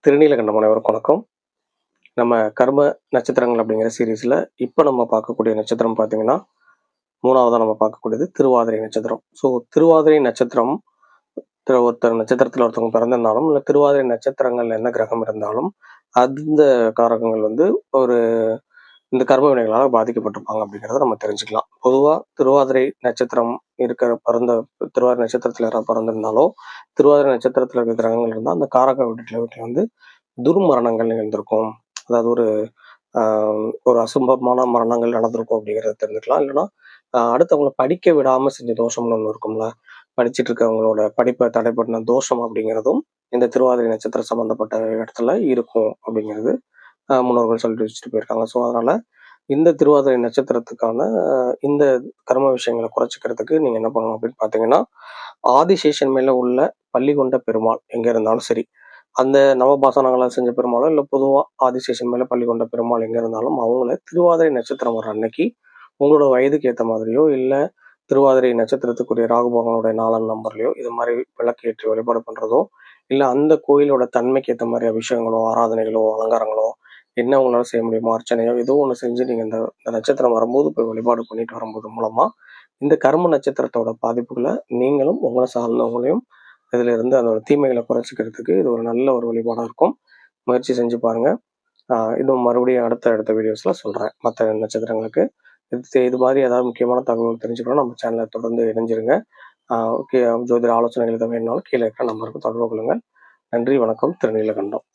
திருநீலகண்டம் அனைவருக்கும் வணக்கம். நம்ம கர்ம நட்சத்திரங்கள் அப்படிங்கிற சீரீஸ்ல இப்போ நம்ம பார்க்கக்கூடிய நட்சத்திரம் பார்த்தீங்கன்னா, 3வதா நம்ம பார்க்கக்கூடியது திருவாதிரை நட்சத்திரம். ஸோ திருவாதிரை நட்சத்திரம் ஒருத்தர் நட்சத்திரத்தில் ஒருத்தவங்க பிறந்திருந்தாலும், இல்லை திருவாதிரை நட்சத்திரங்கள் என்ன கிரகம் இருந்தாலும், அந்த காரகங்கள் ஒரு இந்த கர்ம வினைகளால் பாதிக்கப்பட்டிருப்பாங்க அப்படிங்கிறத நம்ம தெரிஞ்சுக்கலாம். பொதுவாக திருவாதிரை நட்சத்திரம் திருவாதிரை நட்சத்திரத்தில் யாராவது பிறந்திருந்தாலோ, திருவாதிரை நட்சத்திரத்தில் இருக்கிற கிரகங்கள் இருந்தால் அந்த காரக வீட்டில் துர்மரணங்கள் நிகழ்ந்திருக்கும். அதாவது ஒரு அசும்பமான மரணங்கள் நடந்திருக்கும் அப்படிங்கிறத தெரிஞ்சுக்கலாம். இல்லைன்னா அடுத்தவங்களை படிக்க விடாம செஞ்ச தோஷம்னு ஒன்று இருக்கும்ல, படிச்சுட்டு இருக்கவங்களோட படிப்பை தடைப்படின தோஷம் அப்படிங்கிறதும் இந்த திருவாதிரை நட்சத்திரம் சம்பந்தப்பட்ட இடத்துல இருக்கும் அப்படிங்கிறது முன்னோர்கள் சொல்லிட்டு வச்சுட்டு போயிருக்காங்க. ஸோ அதனால இந்த திருவாதிரை நட்சத்திரத்துக்கான இந்த கர்ம விஷயங்களை குறைச்சிக்கிறதுக்கு நீங்க என்ன பண்ணணும் அப்படின்னு பார்த்தீங்கன்னா, ஆதிசேஷன் மேல உள்ள பள்ளி கொண்ட பெருமாள் எங்க இருந்தாலும் சரி, அந்த நவபாசனங்களால் செஞ்ச பெருமாளோ இல்லை பொதுவாக ஆதிசேஷன் மேல பள்ளி கொண்ட பெருமாள் எங்க இருந்தாலும் அவங்கள திருவாதிரை நட்சத்திரம் வர அன்னைக்கு உங்களோட வயதுக்கு ஏற்ற மாதிரியோ இல்லை திருவாதிரை நட்சத்திரத்துக்குரிய ராகுபகவனுடைய நாலாம் நம்பர்லையோ இது மாதிரி விளக்கு ஏற்றி வழிபாடு பண்றதோ, இல்லை அந்த கோயிலோட தன்மைக்கு ஏற்ற மாதிரி அபிஷேகங்களோ ஆராதனைகளோ அலங்காரங்களோ என்ன உங்களால செய்ய முடியுமோ அர்ச்சனையோ ஏதோ ஒன்று செஞ்சு நீங்க இந்த நட்சத்திரம் வரும்போது போய் வழிபாடு பண்ணிட்டு வரும்போது மூலமா இந்த கர்ம நட்சத்திரத்தோட பாதிப்புகளை நீங்களும் உங்களை சார்ந்தவங்களையும் இதுல இருந்து அதோட தீமைகளை குறைச்சிக்கிறதுக்கு இது ஒரு நல்ல ஒரு வழிபாடா இருக்கும். முயற்சி செஞ்சு பாருங்க. இன்னும் மறுபடியும் அடுத்த வீடியோஸ்ல சொல்றேன் மற்ற நட்சத்திரங்களுக்கு. இது மாதிரி ஏதாவது முக்கியமான தகவல் தெரிஞ்சுக்கணும் நம்ம சேனலை தொடர்ந்து இணைஞ்சிருங்க. ஜோதிட ஆலோசனைகள் எதாவது வேணும்னாலும் கீழே இருக்கிற நம்பருக்கு தொடர்பு கொள்ளுங்கள். நன்றி, வணக்கம். திருநீலகண்டம்.